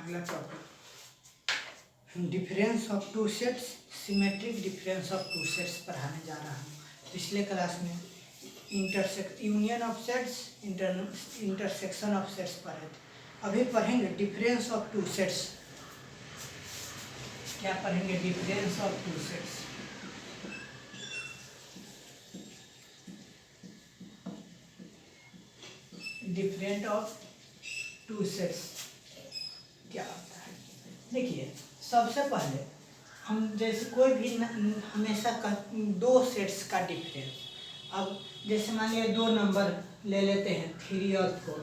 अगला topic difference of two sets, symmetric difference of two sets पढ़ाने जा रहा हूँ। पिछले क्लास में union of sets, intersection of sets पढ़े थे। अभी पढ़ेंगे डिफरेंस ऑफ टू सेट्स। क्या पढ़ेंगे? Difference of two sets. Different of two sets क्या होता है? देखिए, सबसे पहले हम जैसे कोई भी हमेशा दो सेट्स का डिफरेंस। अब जैसे मान लिया दो नंबर ले लेते हैं 3 और 4,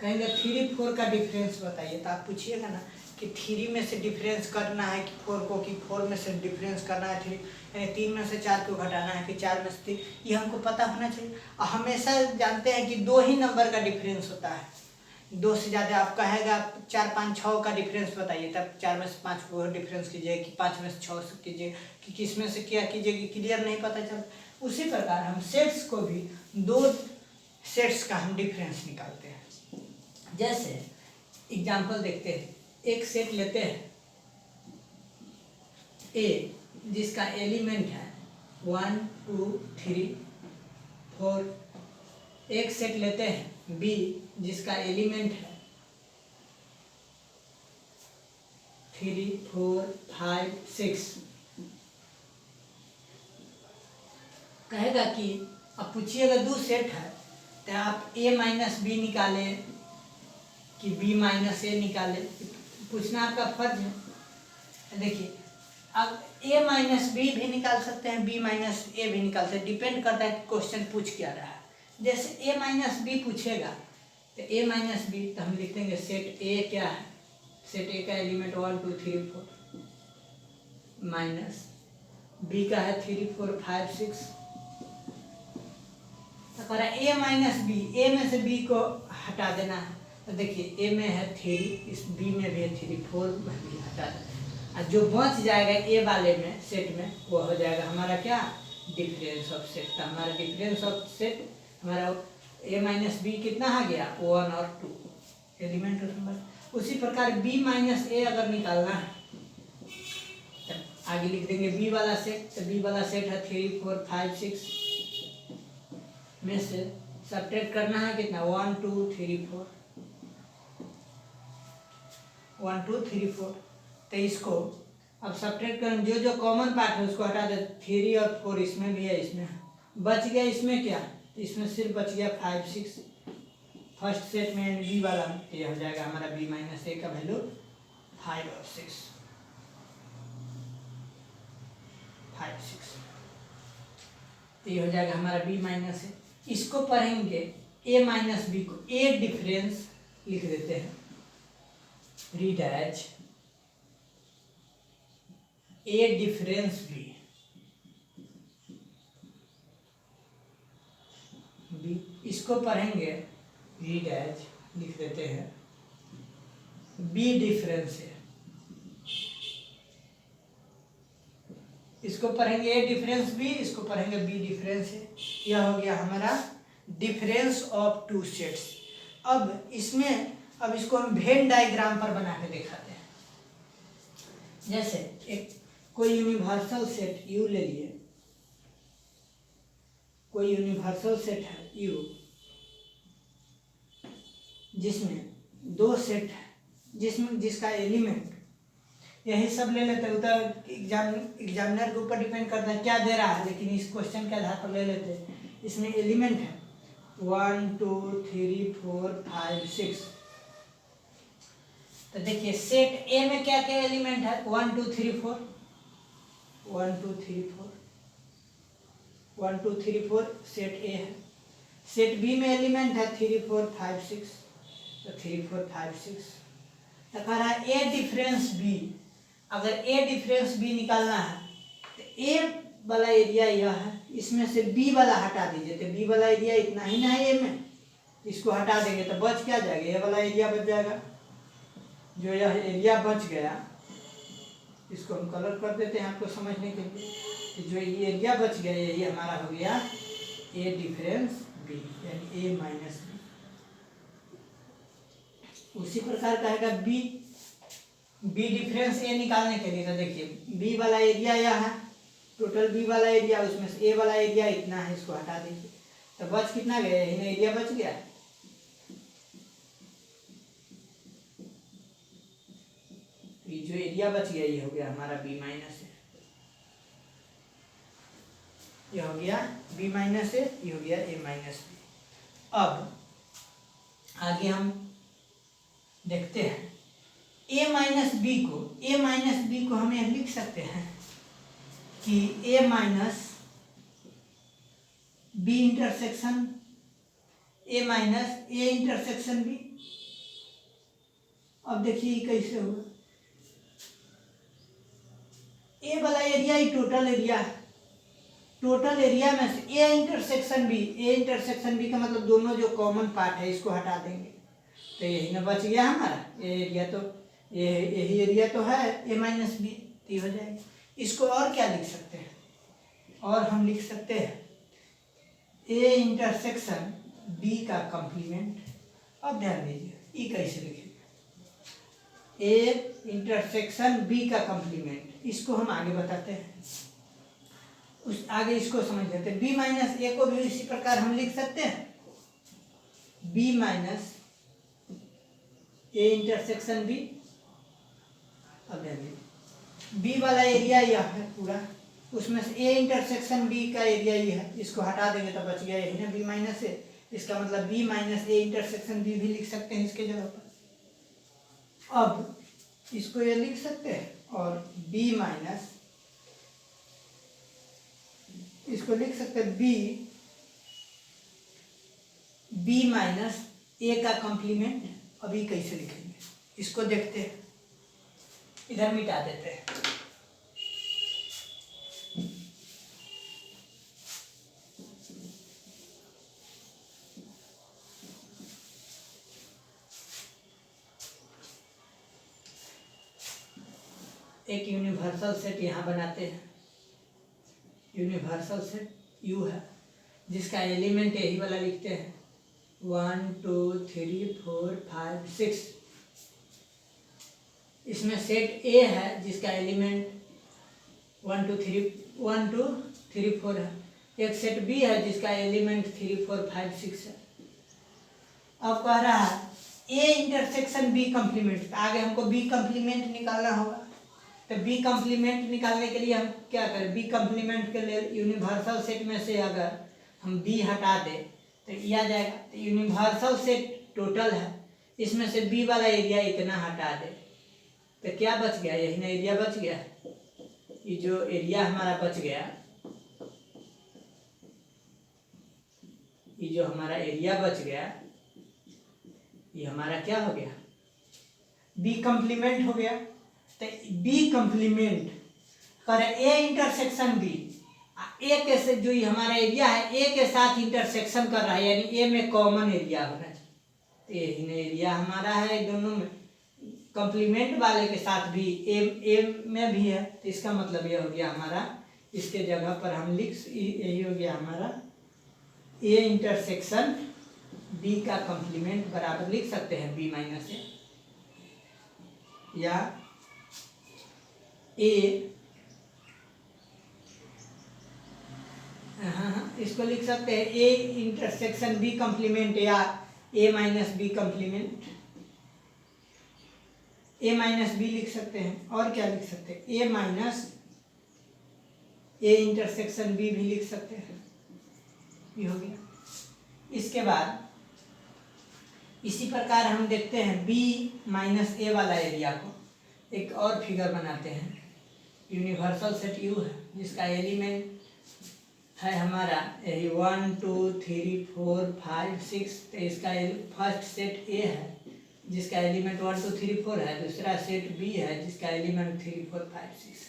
कहेंगे 3 4 का डिफरेंस बताइए, तो आप पूछिएगा ना कि 3 में से डिफरेंस करना है कि 4 को, कि 4 में से डिफरेंस करना है 3, यानी 3 में से 4 को घटाना है कि 4 में से 3, ये हमको पता होना चाहिए। हमेशा जानते हैं कि 2 ही नंबर का डिफरेंस होता है, 2 से ज़्यादा आप कहेगा 4 5 6 का डिफरेंस बताइए, तब 4 में से 5 को डिफरेंस कीजिए कि 5 में से 6 से कीजिए कि किस में से क्या कीजिए कि क्लियर नहीं पता चल। उसी प्रकार हम सेट्स को भी 2 सेट्स का हम डिफरेंस निकालते हैं। जैसे एग्जाम्पल देखते हैं, एक सेट लेते हैं ए जिसका एलिमेंट है 1 2 3 4। एक सेट लेते हैं बी जिसका एलिमेंट है 3 4 5 6। कहेगा कि अब पूछिएगा 2 सेट है तो आप a माइनस बी निकालें कि b माइनस ए निकालें, पूछना आपका फर्ज है। देखिए, अब a माइनस बी भी निकाल सकते हैं, b माइनस ए भी निकाल सकते हैं, डिपेंड करता है कि क्वेश्चन पूछ क्या रहा है। जैसे a माइनस बी पूछेगा तो a माइनस बी, तो हम लिख देंगे सेट a क्या है, सेट a का एलिमेंट 1 2 3 4 माइनस b का है 3 4 5 6। तो कह रहा है a माइनस बी, a में से b को हटा देना है। तो देखिए a में है 3, इस b में भी है 3 4 भी हटा देना, और जो बच जाएगा a वाले में सेट में वो हो जाएगा हमारा क्या, डिफरेंस ऑफ सेट। तो हमारा डिफरेंस ऑफ सेट हमारा a माइनस बी कितना आ गया, 1 और 2 एलिमेंट नंबर। उसी प्रकार b माइनस ए अगर निकालना है तो आगे लिख देंगे b वाला सेट। तो b वाला सेट है 3 4 5 6 में से सब्ट्रैक्ट करना है कितना, 1 2 3 4 1 2 3 4। तो इसको अब सब्ट्रैक्ट करें, जो जो कॉमन पार्ट है उसको हटा दे। 3 और 4 इसमें भी है, इसमें बच गया, इसमें क्या, इसमें सिर्फ बच गया 5 6। फर्स्ट सेट में बी वाला ये हो जाएगा हमारा b माइनस ए का वैल्यू 5 और 6 5 6। तो ये हो जाएगा हमारा b माइनस ए। इसको पढ़ेंगे a माइनस बी को a डिफरेंस लिख देते हैं, read as a difference b। इसको पढ़ेंगे रीड एज, लिख देते हैं b डिफरेंस है। इसको पढ़ेंगे a डिफरेंस b, इसको पढ़ेंगे b डिफरेंस है। यह हो गया हमारा डिफरेंस ऑफ टू सेट्स। अब इसको हम वेन डायग्राम पर बना के दिखाते हैं। जैसे एक कोई यूनिवर्सल सेट U ले लिए, कोई यूनिवर्सल सेट है U जिसमें 2 सेट है, जिसका एलिमेंट यही सब ले लेते हैं। उधर एग्जामिनर के ऊपर डिपेंड करता है क्या दे रहा है, लेकिन इस क्वेश्चन के आधार पर ले लेते हैं। इसमें एलिमेंट है 1 2 3 4 5 6। तो देखिए सेट ए में क्या क्या एलिमेंट है, 1 2 3 4 1 2 3 4 1 2 3 4 सेट ए है। सेट बी में एलिमेंट है 3 4 5 6, तो 3 4 5 6। तो कह रहा है ए डिफरेंस बी। अगर ए डिफरेंस बी निकालना है तो ए वाला एरिया यह है, इसमें से बी वाला हटा दीजिए। तो बी वाला एरिया इतना ही ना है ए में, इसको हटा देंगे तो बच क्या जाएगा, ए वाला एरिया बच जाएगा। जो यह एरिया बच गया इसको हम कलर कर देते हैं आपको समझने के लिए। तो जो ये एरिया बच गया यही हमारा हो गया ए डिफरेंस बी, यानी ए माइनस बी। उसी प्रकार कहेगा बी बी डिफरेंस ए निकालने के लिए तो देखिए बी वाला एरिया यह है, टोटल बी वाला एरिया, उसमें से ए वाला एरिया इतना है, इसको हटा दीजिए तो बच कितना गया, यही ना एरिया बच गया। ये जो एरिया बच गया ये हो गया हमारा बी माइनस ए, ये हो गया बी माइनस ए, ये हो गया ए माइनस बी। अब आगे हम देखते हैं ए माइनस बी को हम यह लिख सकते हैं कि A minus B intersection A minus A intersection B. अब देखिए ये कैसे होगा, ए वाला एरिया ही टोटल एरिया है, टोटल एरिया में से ए इंटरसेक्शन बी का मतलब दोनों जो कॉमन पार्ट है इसको हटा देंगे तो यही ना बच गया हमारा एरिया, तो यही एरिया तो है ए माइनस बी, तो हो जाएगा। इसको और क्या लिख सकते हैं, और हम लिख सकते हैं ए इंटरसेक्शन बी का कॉम्प्लीमेंट। अब ध्यान दीजिए ये कैसे लिखेंगे, ए इंटरसेक्शन बी का कॉम्प्लीमेंट, इसको हम आगे बताते हैं, उस आगे इसको समझ लेते हैं। बी माइनस ए को भी इसी प्रकार हम लिख सकते हैं, B minus A intersection B. अब बी वाला एरिया यह है पूरा, उसमें से ए इंटरसेक्शन बी का एरिया ये है, इसको हटा देंगे तो बच गया यही ना बी माइनस ए, इसका मतलब B minus A intersection B भी लिख सकते हैं इसके जगह पर। अब इसको ये लिख सकते हैं और बी माइनस, इसको लिख सकते हैं बी माइनस ए का कॉम्प्लीमेंट। अभी कैसे लिखेंगे इसको देखते हैं, इधर मिटा देते हैं। एक यूनिवर्सल सेट यहाँ बनाते हैं, यूनिवर्सल सेट यू है जिसका एलिमेंट यही वाला लिखते हैं 1 2 3 4 5 6। इसमें सेट ए है जिसका एलिमेंट 1 2 3 4 है, एक सेट बी है जिसका एलिमेंट 3 4 5 6 है। अब कह रहा है ए इंटरसेक्शन बी कॉम्प्लीमेंट, आगे हमको बी कॉम्प्लीमेंट निकालना होगा, तो बी कॉम्प्लीमेंट निकालने के लिए हम क्या करें, बी कॉम्प्लीमेंट के लिए यूनिवर्सल सेट में से अगर हम बी हटा दें तो ये आ जाएगा। तो यूनिवर्सल सेट टोटल है, इसमें से बी वाला एरिया इतना हटा दे तो क्या बच गया, यही ना एरिया बच गया। ये जो एरिया हमारा बच गया, ये जो हमारा एरिया बच गया, ये हमारा क्या हो गया, बी कॉम्प्लीमेंट हो गया। तो बी कॉम्प्लीमेंट करे ए इंटरसेक्शन बी, ए के से जो ये हमारा एरिया है ए के साथ इंटरसेक्शन कर रहा है, यानी ए में कॉमन एरिया होना चाहिए। तो यही ना एरिया हमारा है दोनों में, कॉम्प्लीमेंट वाले के साथ भी ए में भी है, तो इसका मतलब ये हो गया हमारा, इसके जगह पर हम यही हो गया हमारा ए इंटरसेक्शन बी का कॉम्प्लीमेंट बराबर लिख सकते हैं बी माइनस ए, या ए इसको लिख सकते हैं ए इंटरसेक्शन बी कॉम्प्लीमेंट या ए माइनस बी कॉम्प्लीमेंट, ए माइनस बी लिख सकते हैं। और क्या लिख सकते हैं, A minus A intersection B भी लिख सकते हैं, ये हो गया। इसके बाद इसी प्रकार हम देखते हैं बी माइनस ए वाला एरिया को, एक और फिगर बनाते हैं। यूनिवर्सल सेट यू है जिसका एलिमेंट है हमारा यही 1 2 3 4 5 6, तो इसका फर्स्ट सेट ए है जिसका एलिमेंट 1 2 3 4 है, दूसरा सेट बी है जिसका एलिमेंट 3 4 5 6।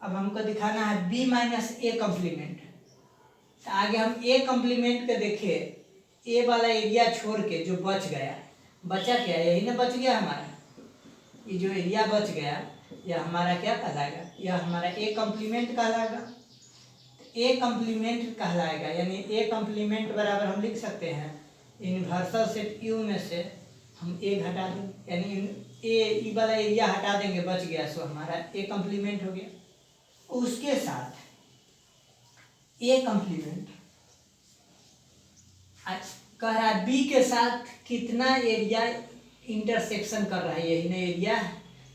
अब हमको दिखाना है बी माइनस ए कॉम्प्लीमेंट, तो आगे हम ए कॉम्प्लीमेंट के देखे, ए वाला एरिया छोड़ के जो बच गया, बचा क्या, यही ना बच गया हमारा, ये जो एरिया बच गया यह हमारा क्या कहलाएगा, यह हमारा ए कॉम्प्लीमेंट कहलाएगा। ए कॉम्प्लीमेंट कहलाएगा, यानी ए कॉम्प्लीमेंट बराबर हम लिख सकते हैं यूनिवर्सल सेट यू में से हम ए घटा दें, यानी ए वाला एरिया हटा देंगे, बच गया, सो हमारा ए कम्प्लीमेंट हो गया। उसके साथ ए कम्प्लीमेंट कह रहा है बी के साथ कितना एरिया इंटरसेक्शन कर रहा है, यही ना एरिया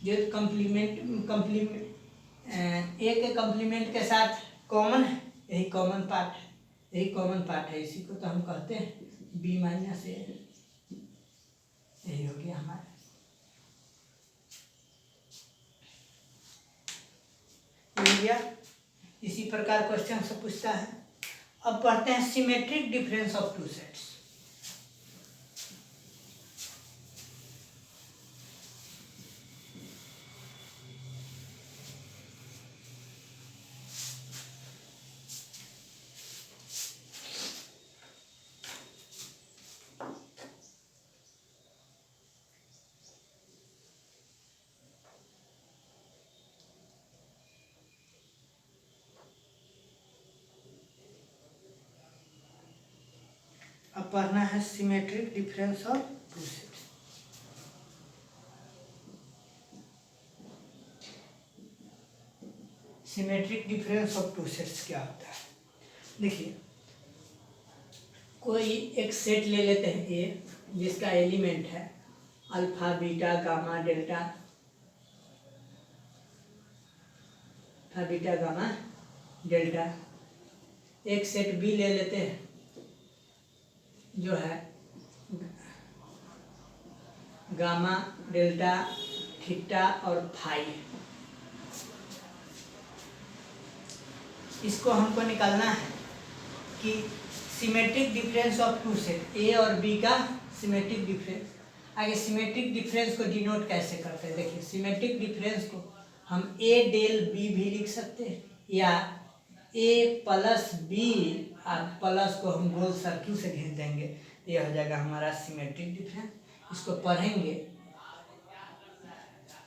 जो कम्प्लीमेंट ए के कम्प्लीमेंट के साथ कॉमन है, यही कॉमन पार्ट है, यही कॉमन पार्ट है, इसी को तो हम कहते हैं बी माइनस ए। यही हो गया हमारा। इसी प्रकार क्वेश्चन से पूछता है। अब पढ़ते हैं symmetric difference of two sets. अब पढ़ना है symmetric difference of two sets. Symmetric difference of two sets क्या होता है? देखिए, कोई एक सेट ले लेते हैं ए, जिसका एलिमेंट है alpha beta gamma delta, alpha beta gamma delta. एक सेट बी ले लेते हैं जो है गामा डेल्टा थीटा और फाई। इसको हमको निकालना है कि symmetric difference of two set A और बी का सिमेट्रिक डिफरेंस। आगे सिमेट्रिक डिफरेंस को डिनोट कैसे करते हैं? देखिए, सिमेट्रिक डिफरेंस को हम ए डेल बी भी लिख सकते हैं, या ए प्लस बी और प्लस को हम गोल सर्किल से घेर देंगे, तो यह हो जाएगा हमारा सिमेट्रिक डिफरेंस। इसको पढ़ेंगे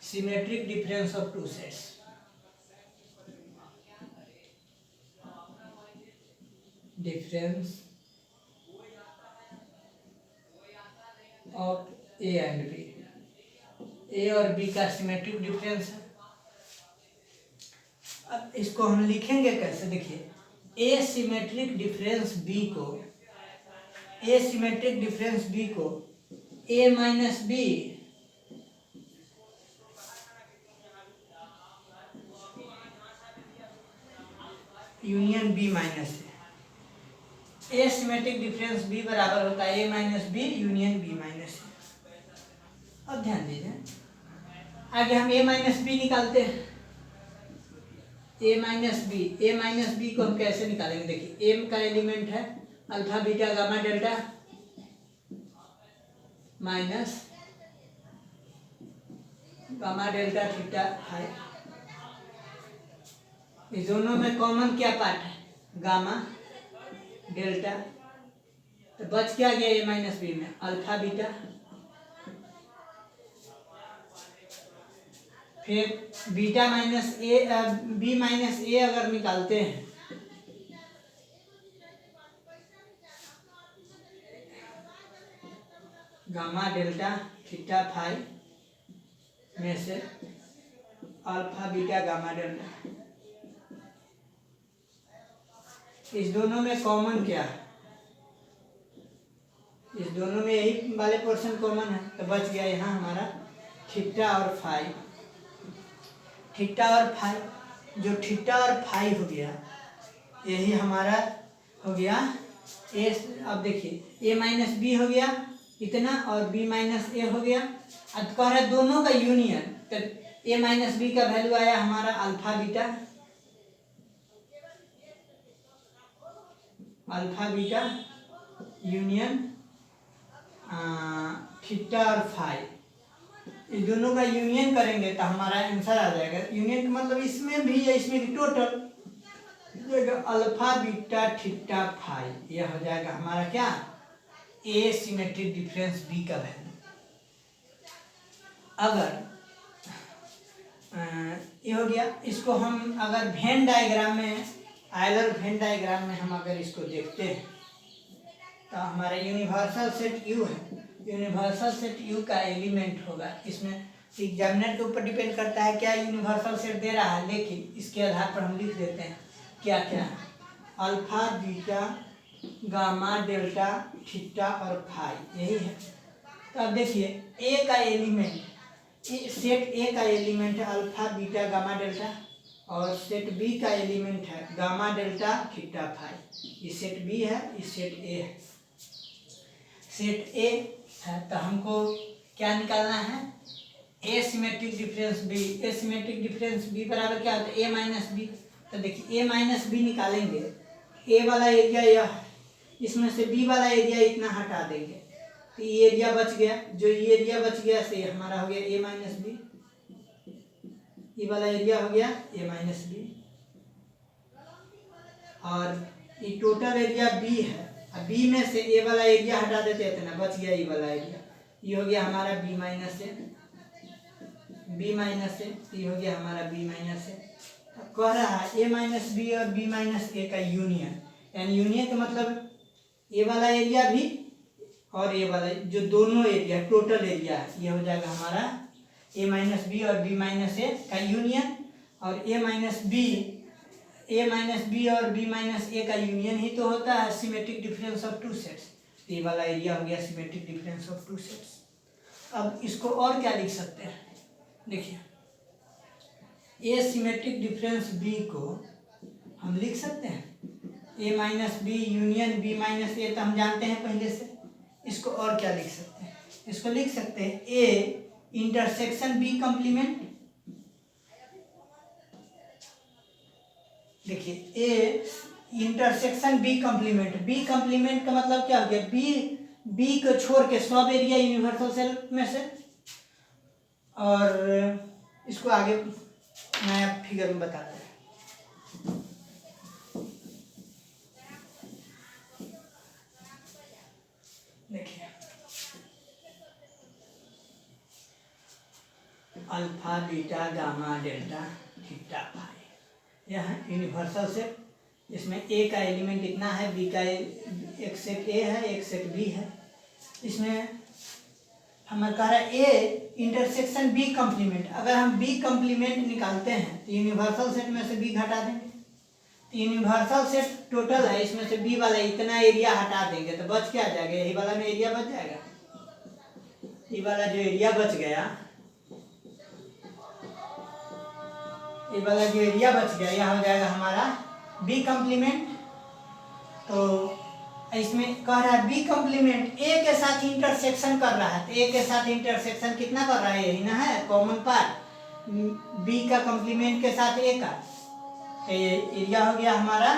symmetric difference of two sets. Difference of A and B, A और बी का सिमेट्रिक डिफरेंस है। अब इसको हम लिखेंगे कैसे? देखिए, ए सिमेट्रिक डिफरेंस बी को, ए सिमेट्रिक डिफरेंस बी को A minus B union B minus A symmetric difference B बराबर होता है A minus B union B minus A. अब ध्यान दीजिए, आगे हम ए माइनस बी निकालते हैं। ए माइनस बी को हम कैसे निकालेंगे? देखिए, एम का एलिमेंट है alpha beta gamma delta minus gamma delta theta phi. इस दोनों में कॉमन क्या पार्ट है? Gamma delta. तो बच क्या गया ए माइनस बी में? Alpha beta. फिर beta minus A, B minus A अगर निकालते हैं गामा डेल्टा थीटा फाई में से अल्फा बीटा गामा डेल्टा, इस दोनों में कॉमन क्या है? इस दोनों में यही वाले पोर्शन कॉमन है, तो बच गया यहाँ हमारा थीटा और फाई। थीटा और फाई, जो थीटा और फाई हो गया यही हमारा हो गया ए। अब देखिए, ए माइनस बी हो गया इतना और बी माइनस ए हो गया। अब कह रहा है दोनों का यूनियन, तो ए माइनस बी का वैल्यू आया हमारा alpha beta, alpha beta union theta और फाई। इस दोनों का यूनियन करेंगे तो हमारा आंसर आ जाएगा। यूनियन का मतलब इसमें भी है, इसमें भी total alpha beta theta phi. यह हो जाएगा हमारा क्या? ए सिमेट्रिक डिफरेंस बी का वैल्यू। अगर ये हो गया, इसको हम अगर वेन डायग्राम में, आयलर वेन डायग्राम में हम अगर इसको देखते हैं तो हमारा यूनिवर्सल सेट यू है। यूनिवर्सल सेट यू का एलिमेंट होगा, इसमें एग्जामिनर के ऊपर डिपेंड करता है क्या यूनिवर्सल सेट दे रहा है, लेकिन इसके आधार पर हम लिख देते हैं क्या क्या है, alpha beta gamma delta theta और फाई, यही है। तो अब देखिए ए का एलिमेंट, सेट ए का एलिमेंट है अल्फा बीटा गामा डेल्टा, और सेट बी का एलिमेंट है गामा डेल्टा थीटा फाई। ये सेट बी है, ये सेट ए है। सेट ए है तो हमको क्या निकालना है, ए सिमेट्रिक डिफरेंस बी। ए सिमेट्रिक डिफरेंस बी बराबर क्या होता है, ए माइनस बी। तो देखिए ए माइनस बी निकालेंगे, ए वाला एरिया यह, इसमें से बी वाला एरिया इतना हटा देंगे तो ये एरिया बच गया, जो ये एरिया बच गया से हमारा हो गया ए माइनस बी, ये वाला एरिया हो गया ए माइनस बी, और ये टोटल एरिया बी है। अब बी में से ए वाला एरिया हटा देते हैं ना, बच गया ये वाला एरिया, ये हो गया हमारा B minus A, B minus ए, ये हो गया हमारा बी माइनस ए। अब कह रहा है ए माइनस बी और बी माइनस ए का यूनियन, यानी यूनियन का मतलब ए वाला एरिया भी और ए वाला, जो दोनों एरिया टोटल एरिया है, ये हो जाएगा हमारा ए माइनस बी और बी माइनस ए का यूनियन। और ए माइनस बी और बी माइनस ए का यूनियन ही तो होता है symmetric difference of two sets. तो ये वाला एरिया हो गया symmetric difference of two sets. अब इसको और क्या लिख सकते हैं, देखिए ए सिमेट्रिक डिफरेंस बी को हम लिख सकते हैं A minus B union B minus A, तो हम जानते हैं पहले से। इसको और क्या लिख सकते हैं, इसको लिख सकते हैं ए इंटरसेक्शन बी कॉम्प्लीमेंट। देखिए A intersection B complement, B complement का मतलब क्या हो गया, बी को छोड़ के सब एरिया यूनिवर्सल सेल में से। और इसको आगे नया फिगर में बताते हैं। देखिए alpha beta gamma delta theta phi, यह है यूनिवर्सल सेट। इसमें ए का एलिमेंट इतना है, बी का एक सेट ए है, एक सेट बी है। इसमें हमें कह रहा है ए इंटरसेक्शन बी कॉम्प्लीमेंट। अगर हम बी कॉम्प्लीमेंट निकालते हैं तो यूनिवर्सल सेट में से बी घटा देंगे, तो यूनिवर्सल सेट टोटल है, इसमें से बी वाला इतना एरिया हटा देंगे तो बच क्या जाएगा, यही वाला में एरिया बच जाएगा। ये वाला जो एरिया बच गया, ये वाला जो एरिया बच गया, यह हो जाएगा हमारा बी कॉम्प्लीमेंट। तो इसमें कह रहा है बी कॉम्प्लीमेंट ए के साथ इंटरसेक्शन कर रहा है, तो ए के साथ इंटरसेक्शन कितना कर रहा है, यही ना है कॉमन पार्ट, बी का कॉम्प्लीमेंट के साथ ए का, एरिया हो गया हमारा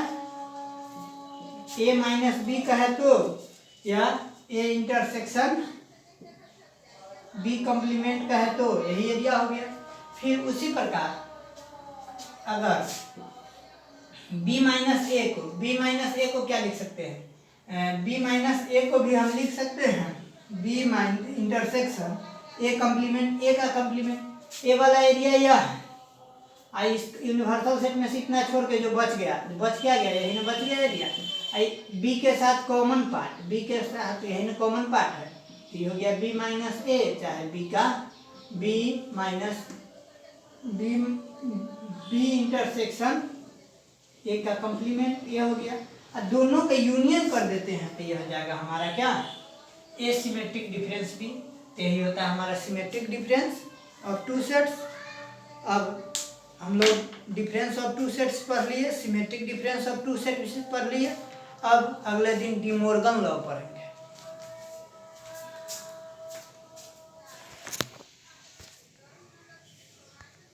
ए माइनस बी का है, तो या ए इंटरसेक्शन बी कॉम्प्लीमेंट का है, तो यही एरिया हो गया। फिर उसी प्रकार अगर बी माइनस ए को क्या लिख सकते हैं, बी माइनस ए को भी हम लिख सकते हैं बी इंटरसेक्शन ए कॉम्प्लीमेंट, ए का कॉम्प्लीमेंट, ए वाला एरिया यह है। आई इस यूनिवर्सल सेट में से इतना छोड़ के जो बच गया, बच क्या गया, यही ना बच गया एरिया। आई बी के साथ कॉमन पार्ट, बी के साथ यही ना कॉमन पार्ट है, तो ये हो गया बी माइनस ए, चाहे बी का B minus B intersection A का कॉम्प्लीमेंट, ये हो गया। और दोनों का यूनियन कर देते हैं तो ये हो जाएगा हमारा क्या, ए सिमेट्रिक डिफरेंस बी। तो यही होता है हमारा symmetric difference of two sets. अब हम लोग डिफरेंस ऑफ टू सेट्स पढ़ लिए, symmetric difference of two sets पढ़ लिए। अब अगले दिन डी मोर्गन लॉ पढ़ेंगे।